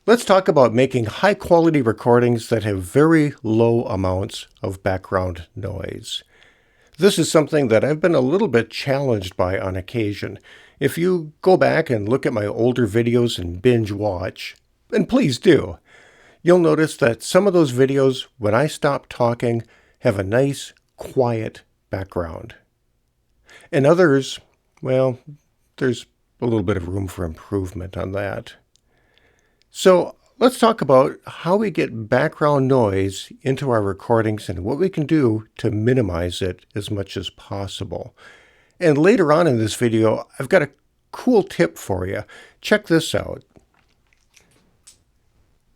Let's talk about making high quality recordings that have very low amounts of background noise. This is something that I've been a little bit challenged by on occasion. If you go back and look at my older videos and binge watch, and please do, you'll notice that some of those videos, when I stop talking, have a nice, quiet background. And others, well, there's a little bit of room for improvement on that. So let's talk about how we get background noise into our recordings and what we can do to minimize it as much as possible. And later on in this video, I've got a cool tip for you. Check this out.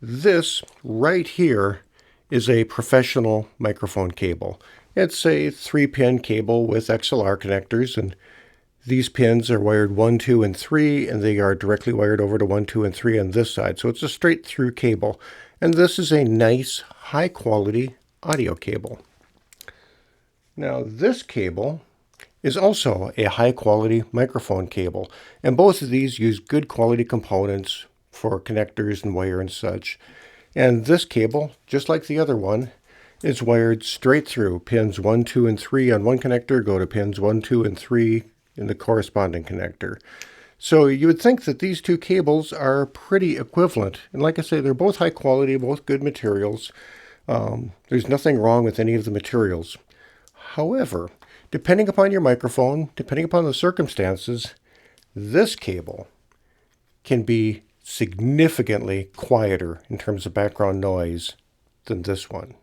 This right here is a professional microphone cable. It's a 3-pin cable with XLR connectors, and these pins are wired 1, 2, and 3, and they are directly wired over to 1, 2, and 3 on this side. So it's a straight through cable. And this is a nice, high quality audio cable. Now this cable is also a high quality microphone cable. And both of these use good quality components for connectors and wire and such. And this cable, just like the other one, is wired straight through. Pins 1, 2, and 3 on one connector go to pins 1, 2, and 3 in the corresponding connector. So you would think that these two cables are pretty equivalent. And like I say, they're both high quality, both good materials. There's nothing wrong with any of the materials. However, depending upon your microphone, depending upon the circumstances, this cable can be significantly quieter in terms of background noise than this one.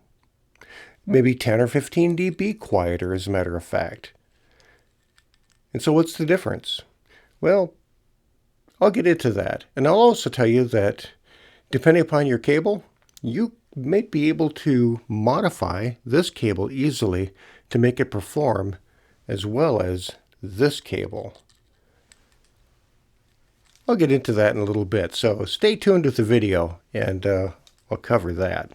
Maybe 10 or 15 dB quieter, as a matter of fact. And so what's the difference? Well, I'll get into that. And I'll also tell you that depending upon your cable, you may be able to modify this cable easily to make it perform as well as this cable. I'll get into that in a little bit. So stay tuned with the video and I'll cover that.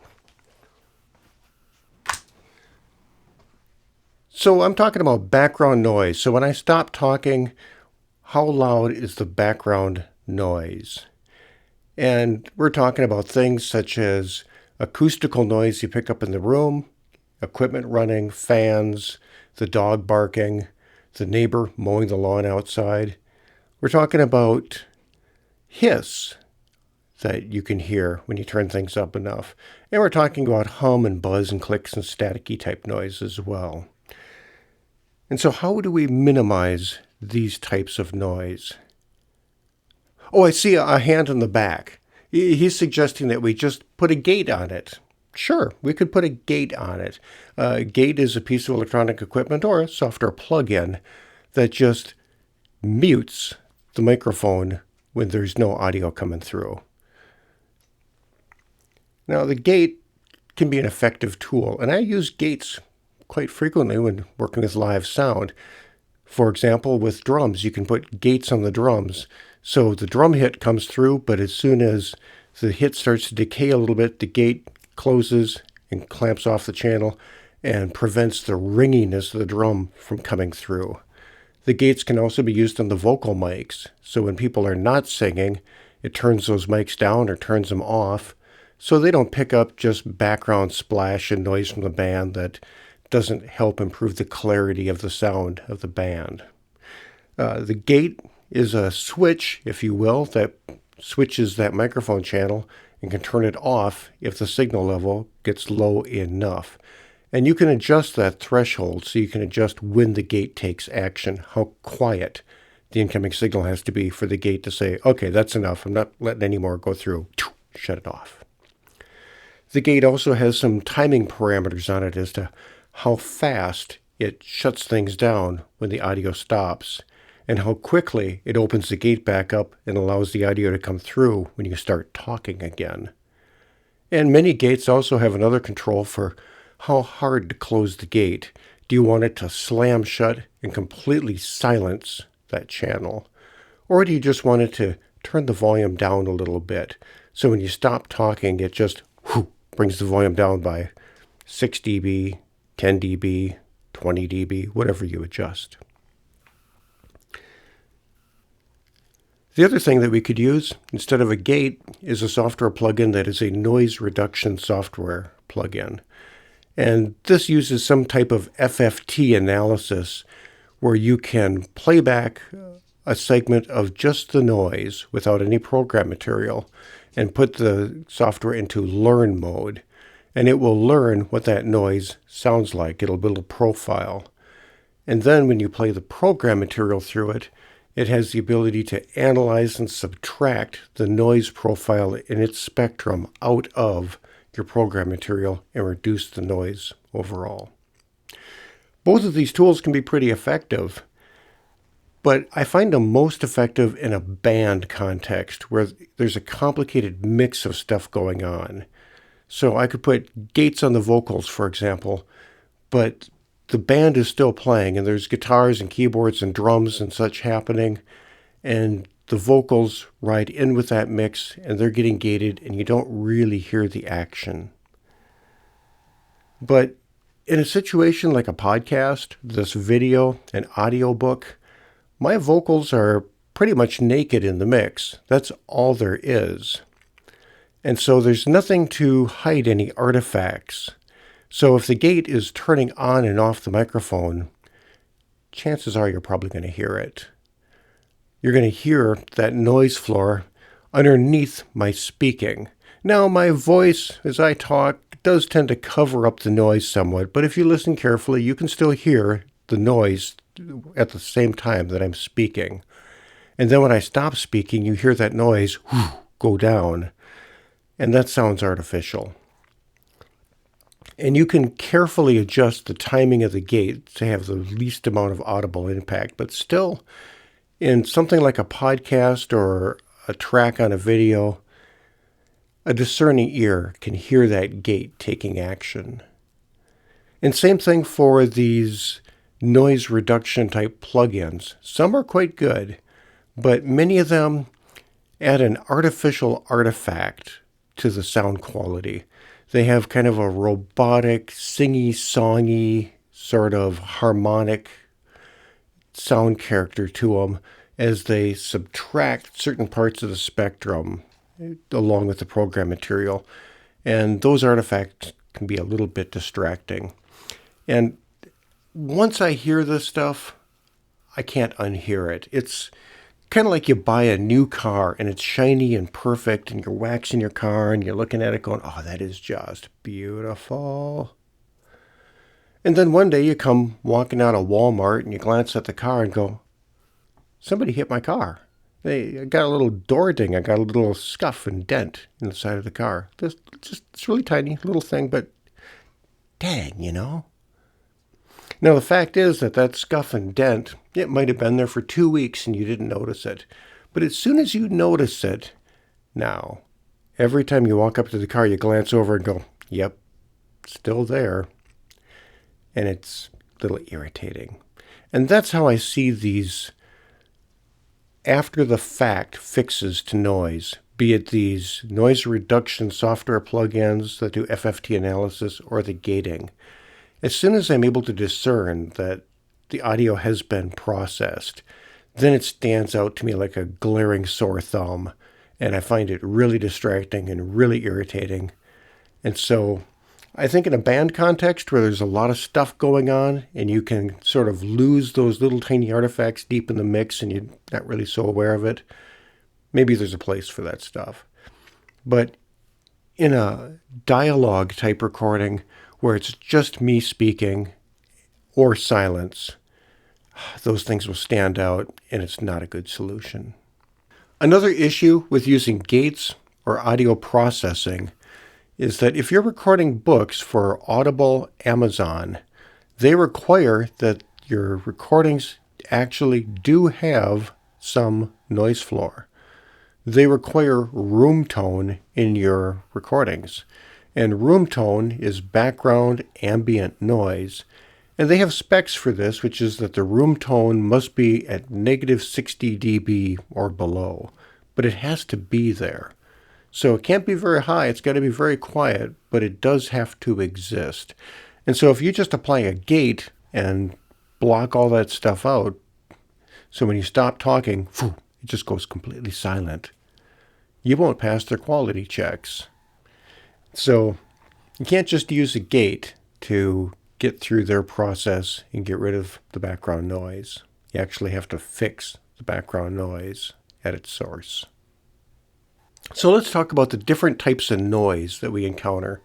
So I'm talking about background noise. So when I stop talking, how loud is the background noise? And we're talking about things such as acoustical noise you pick up in the room, equipment running, fans, the dog barking, the neighbor mowing the lawn outside. We're talking about hiss that you can hear when you turn things up enough. And we're talking about hum and buzz and clicks and staticky type noise as well. And so how do we minimize these types of noise? Oh, I see a hand in the back. He's suggesting that we just put a gate on it. Sure, we could put a gate on it. A gate is a piece of electronic equipment or a software plug-in that just mutes the microphone when there's no audio coming through. Now, the gate can be an effective tool, and I use gates quite frequently when working with live sound. For example, with drums, you can put gates on the drums. So the drum hit comes through, but as soon as the hit starts to decay a little bit, the gate closes and clamps off the channel and prevents the ringiness of the drum from coming through. The gates can also be used on the vocal mics. So when people are not singing, it turns those mics down or turns them off so they don't pick up just background splash and noise from the band that doesn't help improve the clarity of the sound of the band. The gate is a switch, if you will, that switches that microphone channel and can turn it off if the signal level gets low enough. And you can adjust that threshold so you can adjust when the gate takes action, how quiet the incoming signal has to be for the gate to say, okay, that's enough, I'm not letting any more go through, shut it off. The gate also has some timing parameters on it as to how fast it shuts things down when the audio stops, and how quickly it opens the gate back up and allows the audio to come through when you start talking again. And many gates also have another control for how hard to close the gate. Do you want it to slam shut and completely silence that channel? Or do you just want it to turn the volume down a little bit? So when you stop talking, it just brings the volume down by 6 dB, 10 dB, 20 dB, whatever you adjust. The other thing that we could use instead of a gate is a software plugin that is a noise reduction software plugin. And this uses some type of FFT analysis where you can play back a segment of just the noise without any program material and put the software into learn mode. And it will learn what that noise sounds like. It'll build a profile. And then when you play the program material through it, it has the ability to analyze and subtract the noise profile in its spectrum out of your program material and reduce the noise overall. Both of these tools can be pretty effective, but I find them most effective in a band context where there's a complicated mix of stuff going on. So I could put gates on the vocals, for example, but the band is still playing and there's guitars and keyboards and drums and such happening, and the vocals ride in with that mix and they're getting gated and you don't really hear the action. But in a situation like a podcast, this video, an audio book, my vocals are pretty much naked in the mix. That's all there is. And so there's nothing to hide any artifacts. So if the gate is turning on and off the microphone, chances are you're probably going to hear it. You're going to hear that noise floor underneath my speaking. Now, my voice, as I talk, does tend to cover up the noise somewhat, but if you listen carefully, you can still hear the noise at the same time that I'm speaking. And then when I stop speaking, you hear that noise go down, and that sounds artificial. And you can carefully adjust the timing of the gate to have the least amount of audible impact, but still, in something like a podcast or a track on a video, a discerning ear can hear that gate taking action. And same thing for these noise reduction type plugins. Some are quite good, but many of them add an artificial artifact to the sound quality. They have kind of a robotic, singy-songy, sort of harmonic sound character to them as they subtract certain parts of the spectrum along with the program material. And those artifacts can be a little bit distracting. And once I hear this stuff, I can't unhear it. It's kind of like you buy a new car and it's shiny and perfect and you're waxing your car and you're looking at it going, oh, that is just beautiful. And then one day you come walking out of Walmart and you glance at the car and go, somebody hit my car. I got a little door ding. I got a little scuff and dent in the side of the car. It's really tiny, little thing, but dang, you know. Now, the fact is that scuff and dent, it might have been there for 2 weeks and you didn't notice it. But as soon as you notice it, now, every time you walk up to the car, you glance over and go, yep, still there. And it's a little irritating. And that's how I see these after-the-fact fixes to noise, be it these noise reduction software plugins that do FFT analysis or the gating. As soon as I'm able to discern that the audio has been processed, then it stands out to me like a glaring sore thumb, and I find it really distracting and really irritating. And so I think in a band context where there's a lot of stuff going on and you can sort of lose those little tiny artifacts deep in the mix and you're not really so aware of it, maybe there's a place for that stuff. But in a dialogue type recording where it's just me speaking or silence, those things will stand out and it's not a good solution. Another issue with using gates or audio processing is that if you're recording books for Audible Amazon, they require that your recordings actually do have some noise floor. They require room tone in your recordings. And room tone is background ambient noise. And they have specs for this, which is that the room tone must be at negative 60 dB or below. But it has to be there. So it can't be very high, it's got to be very quiet, but it does have to exist. And so if you just apply a gate and block all that stuff out, so when you stop talking, It just goes completely silent. You won't pass their quality checks. So you can't just use a gate to get through their process and get rid of the background noise. You actually have to fix the background noise at its source. So let's talk about the different types of noise that we encounter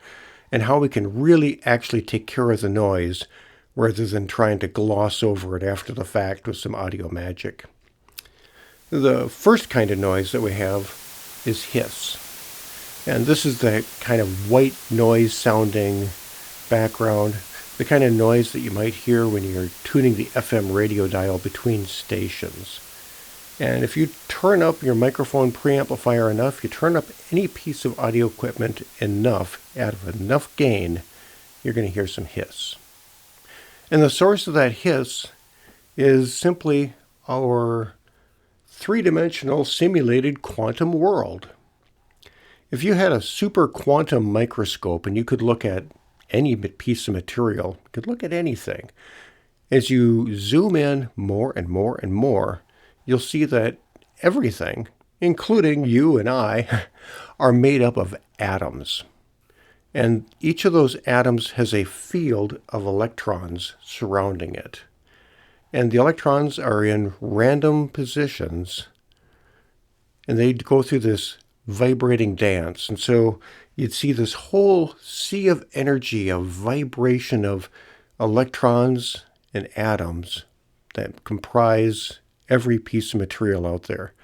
and how we can really actually take care of the noise rather than trying to gloss over it after the fact with some audio magic. The first kind of noise that we have is hiss. And this is the kind of white noise sounding background, the kind of noise that you might hear when you're tuning the FM radio dial between stations. And if you turn up your microphone preamplifier enough, you turn up any piece of audio equipment enough, out of enough gain, you're going to hear some hiss. And the source of that hiss is simply our three-dimensional simulated quantum world. If you had a super quantum microscope and you could look at any piece of material, you could look at anything, as you zoom in more and more and more, you'll see that everything, including you and I, are made up of atoms. And each of those atoms has a field of electrons surrounding it. And the electrons are in random positions, and they go through this vibrating dance. And so you'd see this whole sea of energy, of vibration of electrons and atoms that comprise every piece of material out there,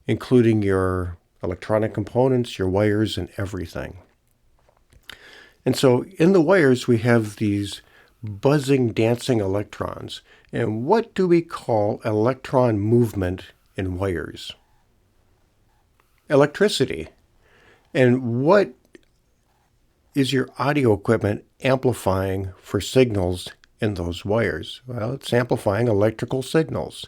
including your electronic components, your wires, and everything. And so in the wires, we have these buzzing, dancing electrons. And what do we call electron movement in wires? Electricity. And what is your audio equipment amplifying for signals in those wires? Well, it's amplifying electrical signals.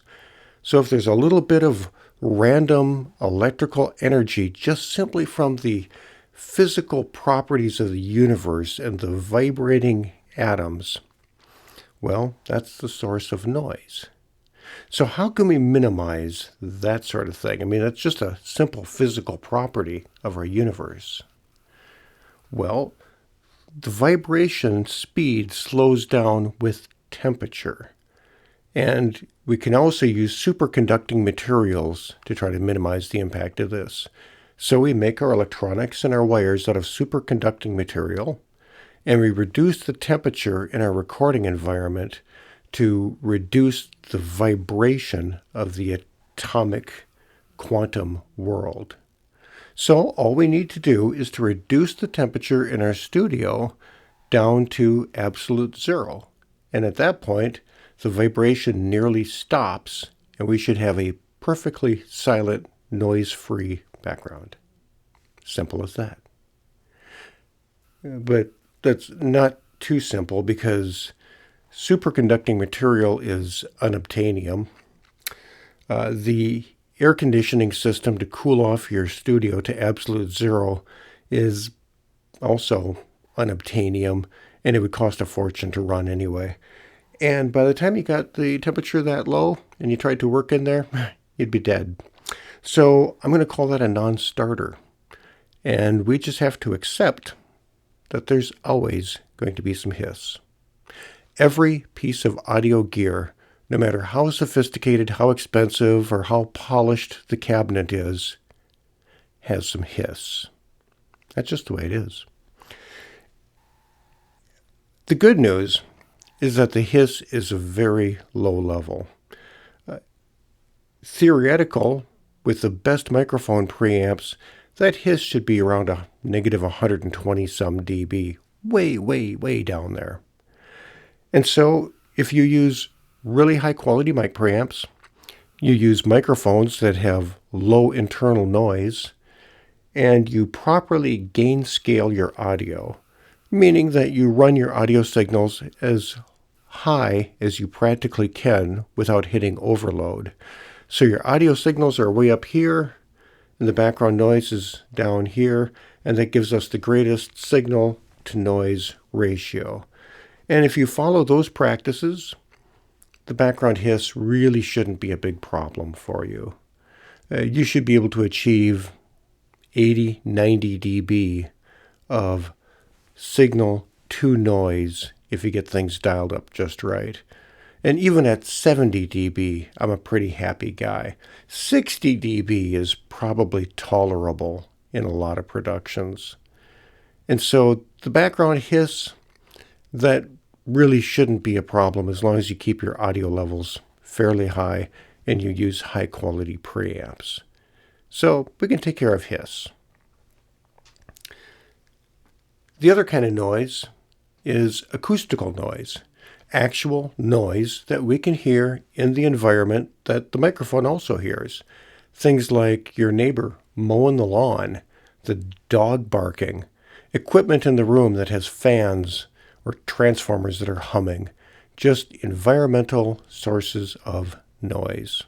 So if there's a little bit of random electrical energy just simply from the physical properties of the universe and the vibrating atoms, well, that's the source of noise. So how can we minimize that sort of thing? I mean, it's just a simple physical property of our universe. Well, the vibration speed slows down with temperature. And we can also use superconducting materials to try to minimize the impact of this. So we make our electronics and our wires out of superconducting material, and we reduce the temperature in our recording environment to reduce the vibration of the atomic quantum world. So all we need to do is to reduce the temperature in our studio down to absolute zero. And at that point, the vibration nearly stops, and we should have a perfectly silent, noise-free background. Simple as that. But that's not too simple because superconducting material is unobtainium. The air conditioning system to cool off your studio to absolute zero is also unobtainium, and it would cost a fortune to run anyway. And by the time you got the temperature that low and you tried to work in there, you'd be dead. So I'm going to call that a non-starter. And we just have to accept that there's always going to be some hiss. Every piece of audio gear, no matter how sophisticated, how expensive, or how polished the cabinet is, has some hiss. That's just the way it is. The good news is that the hiss is a very low level. Theoretical, with the best microphone preamps, that hiss should be around a negative 120 some dB, way down there. And so if you use really high quality mic preamps, you use microphones that have low internal noise, and you properly gain scale your audio, meaning that you run your audio signals as high as you practically can without hitting overload. So your audio signals are way up here, and the background noise is down here, and that gives us the greatest signal to noise ratio. And if you follow those practices, the background hiss really shouldn't be a big problem for you. you should be able to achieve 80, 90 dB of signal to noise if you get things dialed up just right. And even at 70 dB, I'm a pretty happy guy. 60 dB is probably tolerable in a lot of productions. And so the background hiss, that really shouldn't be a problem as long as you keep your audio levels fairly high and you use high quality preamps. So we can take care of hiss. The other kind of noise is acoustical noise. Actual noise that we can hear in the environment that the microphone also hears. Things like your neighbor mowing the lawn, the dog barking, equipment in the room that has fans or transformers that are humming, just environmental sources of noise.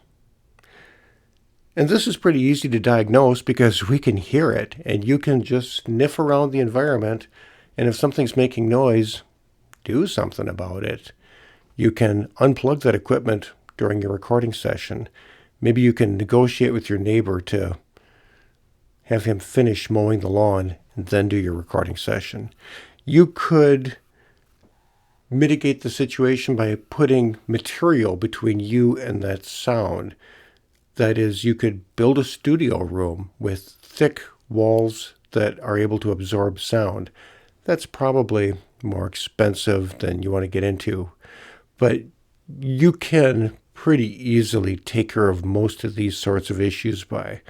And this is pretty easy to diagnose because we can hear it, and you can just sniff around the environment, and if something's making noise, do something about it. You can unplug that equipment during your recording session. Maybe you can negotiate with your neighbor to have him finish mowing the lawn and then do your recording session. You could mitigate the situation by putting material between you and that sound. That is, you could build a studio room with thick walls that are able to absorb sound. That's probably more expensive than you want to get into, but you can pretty easily take care of most of these sorts of issues by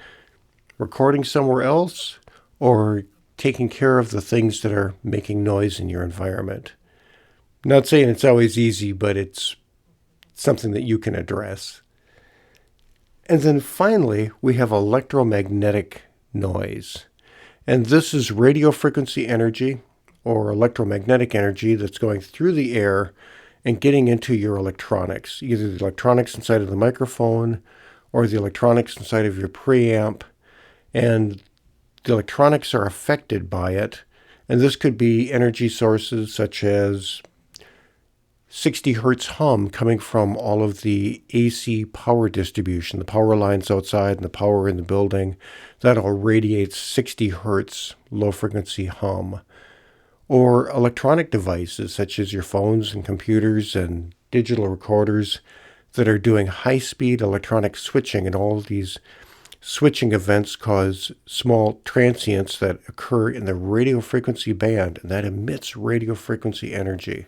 recording somewhere else or taking care of the things that are making noise in your environment. Not saying it's always easy, but it's something that you can address. And then finally, we have electromagnetic noise. And this is radio frequency energy or electromagnetic energy that's going through the air and getting into your electronics, either the electronics inside of the microphone or the electronics inside of your preamp. And the electronics are affected by it. And this could be energy sources such as 60 hertz hum coming from all of the AC power distribution, the power lines outside and the power in the building. That all radiates 60 hertz low frequency hum. Or electronic devices such as your phones and computers and digital recorders that are doing high-speed electronic switching, and all of these switching events cause small transients that occur in the radio frequency band, and that emits radio frequency energy.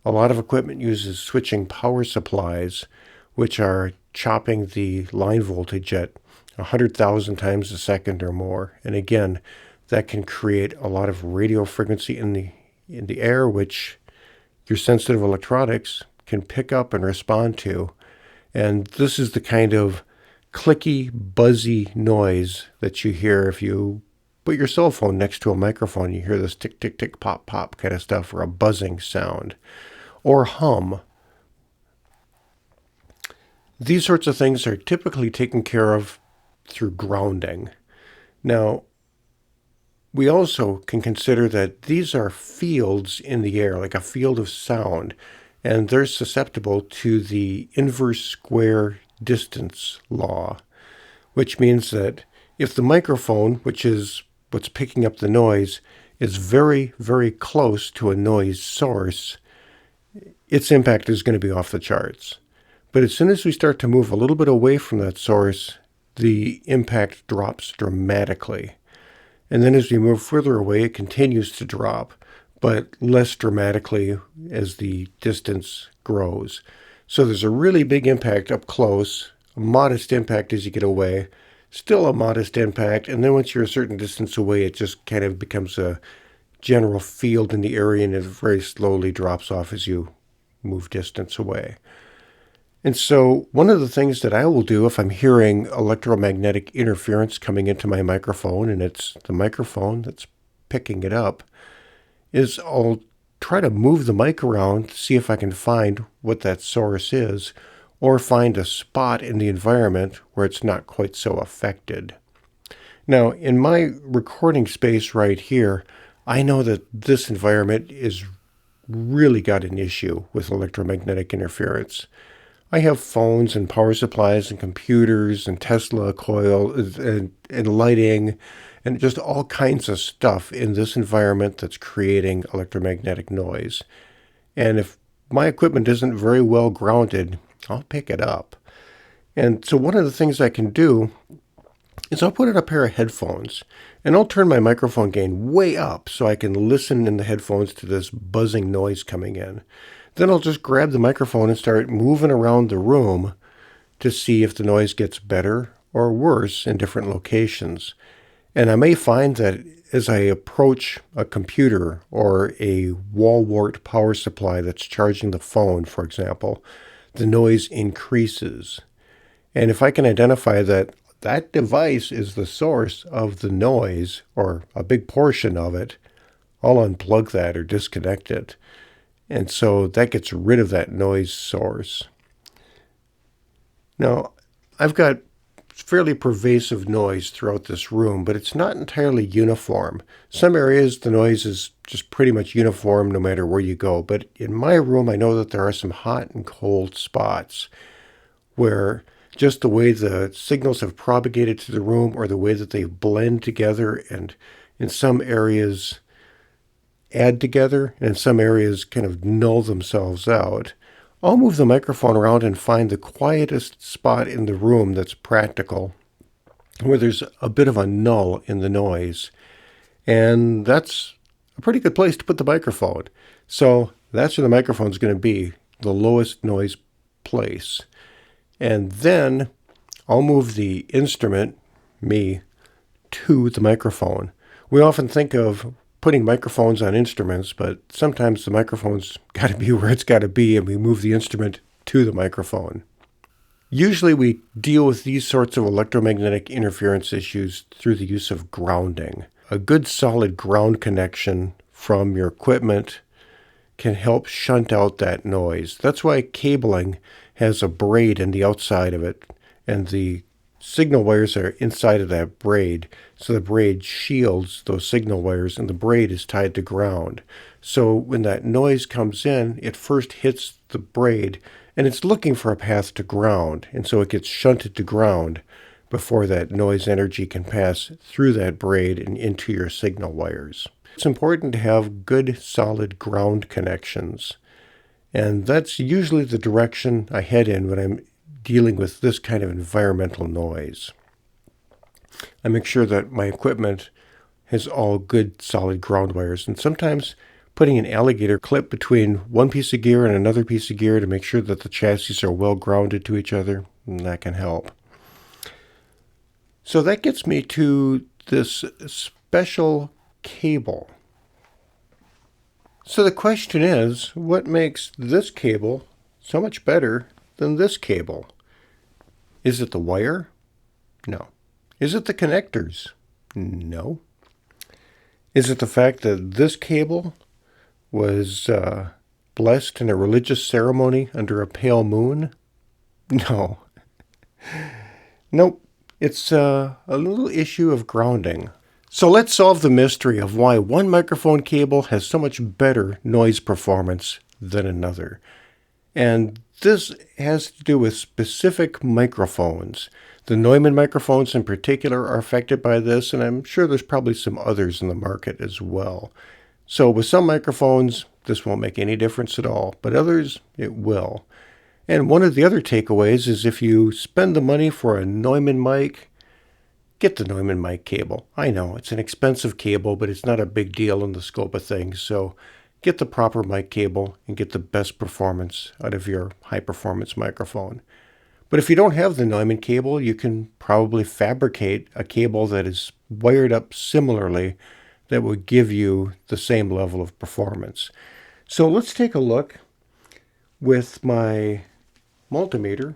A lot of equipment uses switching power supplies, which are chopping the line voltage at 100,000 times a second or more. And again, that can create a lot of radio frequency in the air, which your sensitive electronics can pick up and respond to. And this is the kind of clicky, buzzy noise that you hear if you put your cell phone next to a microphone. You hear this tick, tick, tick, pop, pop kind of stuff, or a buzzing sound, or hum. These sorts of things are typically taken care of through grounding. Now, we also can consider that these are fields in the air, like a field of sound, and they're susceptible to the inverse square distance law, which means that if the microphone, which is what's picking up the noise, is very, very close to a noise source, its impact is going to be off the charts. But as soon as we start to move a little bit away from that source, the impact drops dramatically. And then as we move further away, it continues to drop, but less dramatically as the distance grows. So there's a really big impact up close, a modest impact as you get away, still a modest impact, and then once you're a certain distance away, it just kind of becomes a general field in the area, and it very slowly drops off as you move distance away. And so one of the things that I will do if I'm hearing electromagnetic interference coming into my microphone, and it's the microphone that's picking it up, is I'll try to move the mic around to see if I can find what that source is, or find a spot in the environment where it's not quite so affected. Now, in my recording space right here, I know that this environment is really got an issue with electromagnetic interference. I have phones and power supplies and computers and Tesla coils and lighting and just all kinds of stuff in this environment that's creating electromagnetic noise. And if my equipment isn't very well grounded, I'll pick it up. And so one of the things I can do is I'll put in a pair of headphones and I'll turn my microphone gain way up so I can listen in the headphones to this buzzing noise coming in. Then I'll just grab the microphone and start moving around the room to see if the noise gets better or worse in different locations. And I may find that as I approach a computer or a wall wart power supply that's charging the phone, for example, the noise increases. And if I can identify that that device is the source of the noise, or a big portion of it, I'll unplug that or disconnect it. And so that gets rid of that noise source. Now, I've got fairly pervasive noise throughout this room, but it's not entirely uniform. Some areas the noise is just pretty much uniform no matter where you go. But in my room, I know that there are some hot and cold spots where just the way the signals have propagated to the room or the way that they blend together and in some areas add together and in some areas kind of null themselves out, I'll move the microphone around and find the quietest spot in the room that's practical, where there's a bit of a null in the noise. And that's a pretty good place to put the microphone. So that's where the microphone's going to be, the lowest noise place. And then I'll move the instrument, me, to the microphone. We often think of putting microphones on instruments, but sometimes the microphone's got to be where it's got to be, and we move the instrument to the microphone. Usually we deal with these sorts of electromagnetic interference issues through the use of grounding. A good solid ground connection from your equipment can help shunt out that noise. That's why cabling has a braid in the outside of it, and the signal wires are inside of that braid. So the braid shields those signal wires, and the braid is tied to ground. So when that noise comes in, it first hits the braid, and it's looking for a path to ground, and so it gets shunted to ground before that noise energy can pass through that braid and into your signal wires. It's important to have good, solid ground connections. And that's usually the direction I head in when I'm dealing with this kind of environmental noise. I make sure that my equipment has all good, solid ground wires. And sometimes putting an alligator clip between one piece of gear and another piece of gear to make sure that the chassis are well grounded to each other, that can help. So that gets me to this special cable. So the question is, what makes this cable so much better than this cable? Is it the wire? No. Is it the connectors? No. Is it the fact that this cable was blessed in a religious ceremony under a pale moon? No. Nope. It's a little issue of grounding. So let's solve the mystery of why one microphone cable has so much better noise performance than another. And this has to do with specific microphones. The Neumann microphones in particular are affected by this, and I'm sure there's probably some others in the market as well. So with some microphones, this won't make any difference at all, but others, it will. And one of the other takeaways is if you spend the money for a Neumann mic, get the Neumann mic cable. I know, it's an expensive cable, but it's not a big deal in the scope of things. So get the proper mic cable and get the best performance out of your high-performance microphone. But if you don't have the Neumann cable, you can probably fabricate a cable that is wired up similarly that would give you the same level of performance. So let's take a look with my multimeter,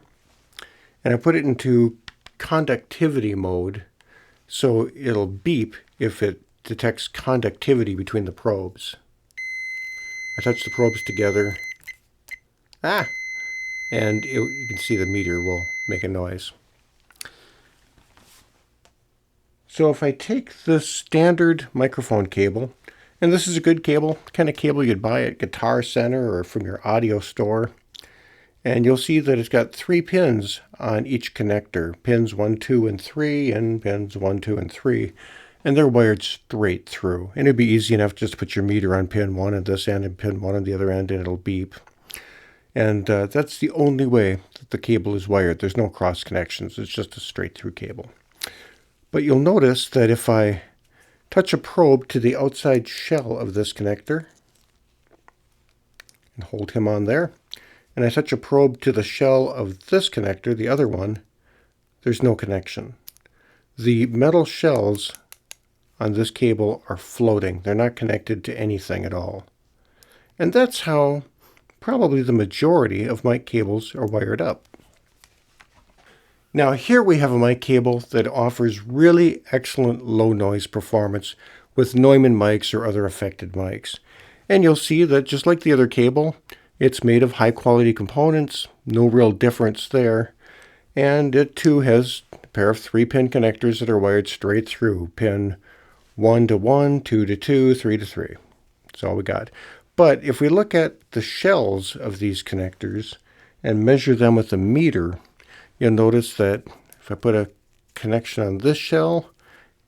and I put it into conductivity mode, so it'll beep if it detects conductivity between the probes. I touch the probes together. And you can see the meter will make a noise. So if I take this standard microphone cable, and this is a good cable, kind of cable you'd buy at Guitar Center or from your audio store, And you'll see that it's got 3 pins on each connector, pins 1, 2, and 3, and pins 1, 2, and 3. And they're wired straight through. And it'd be easy enough just to put your meter on pin 1 at this end and pin 1 on the other end, and it'll beep. And that's the only way that the cable is wired. There's no cross connections. It's just a straight through cable. But you'll notice that if I touch a probe to the outside shell of this connector and hold him on there, and I touch a probe to the shell of this connector, the other one, there's no connection. The metal shells on this cable are floating. They're not connected to anything at all. And that's how probably the majority of mic cables are wired up. Now here we have a mic cable that offers really excellent low noise performance with Neumann mics or other affected mics. And you'll see that just like the other cable, it's made of high quality components, no real difference there. And it too has a pair of 3-pin connectors that are wired straight through, pin 1 to 1, 2 to 2, 3 to 3. That's all we got. But if we look at the shells of these connectors and measure them with a meter, you'll notice that if I put a connection on this shell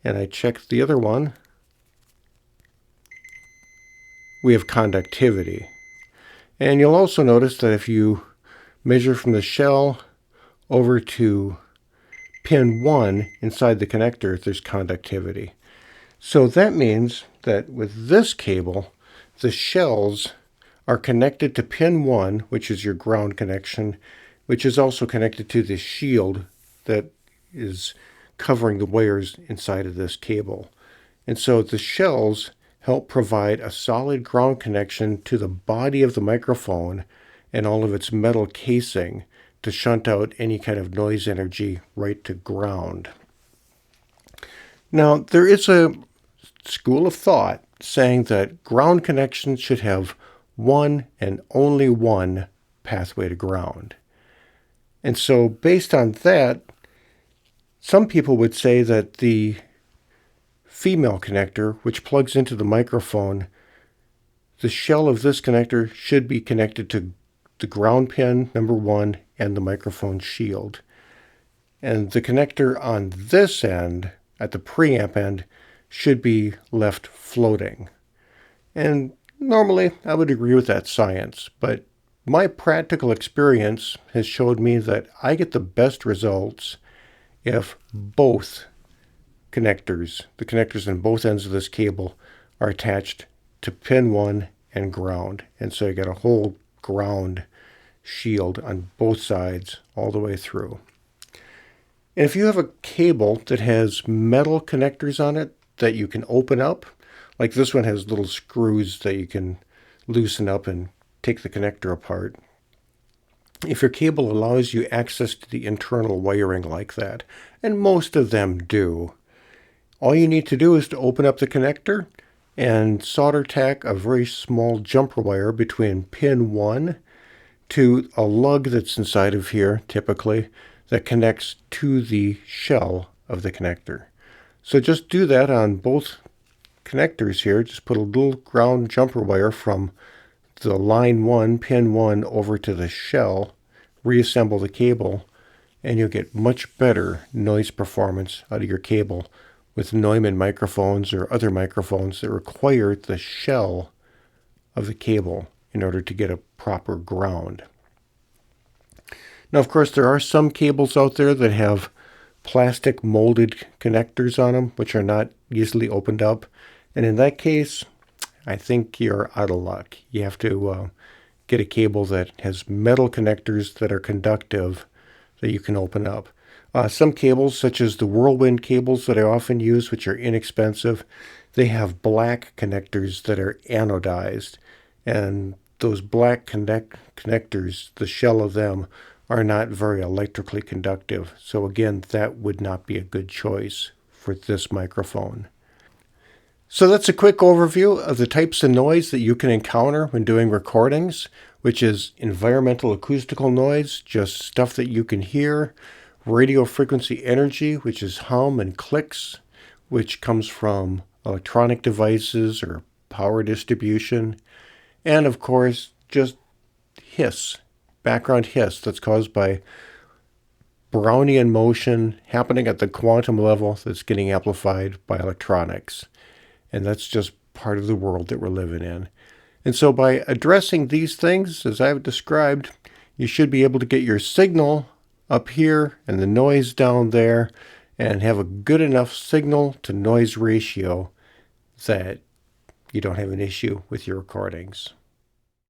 and I check the other one, we have conductivity. And you'll also notice that if you measure from the shell over to pin 1 inside the connector, there's conductivity. So that means that with this cable, the shells are connected to pin 1, which is your ground connection, which is also connected to the shield that is covering the wires inside of this cable. And so the shells help provide a solid ground connection to the body of the microphone and all of its metal casing to shunt out any kind of noise energy right to ground. Now, there is a school of thought saying that ground connections should have one and only one pathway to ground. And so based on that, some people would say that the female connector, which plugs into the microphone, the shell of this connector should be connected to the ground pin, number 1, and the microphone shield. And the connector on this end, at the preamp end, should be left floating. And normally I would agree with that science, but my practical experience has showed me that I get the best results if both connectors, the connectors on both ends of this cable, are attached to pin 1 and ground. And so you got a whole ground shield on both sides all the way through. And if you have a cable that has metal connectors on it that you can open up, like this one has little screws that you can loosen up and take the connector apart. If your cable allows you access to the internal wiring like that, and most of them do, all you need to do is to open up the connector and solder tack a very small jumper wire between pin 1 to a lug that's inside of here, typically, that connects to the shell of the connector. So just do that on both connectors here. Just put a little ground jumper wire from the line 1, pin 1, over to the shell, reassemble the cable, and you'll get much better noise performance out of your cable with Neumann microphones or other microphones that require the shell of the cable in order to get a proper ground. Now, of course, there are some cables out there that have plastic molded connectors on them, which are not easily opened up. And in that case, I think you're out of luck. You have to get a cable that has metal connectors that are conductive that you can open up. Some cables, such as the Whirlwind cables that I often use, which are inexpensive, they have black connectors that are anodized. And those black connectors, the shell of them, are not very electrically conductive. So again, that would not be a good choice for this microphone. So that's a quick overview of the types of noise that you can encounter when doing recordings, which is environmental acoustical noise, just stuff that you can hear, radio frequency energy, which is hum and clicks, which comes from electronic devices or power distribution, and of course, just hiss, background hiss that's caused by Brownian motion happening at the quantum level that's getting amplified by electronics. And that's just part of the world that we're living in. And so by addressing these things, as I've described, you should be able to get your signal up here and the noise down there and have a good enough signal to noise ratio that you don't have an issue with your recordings.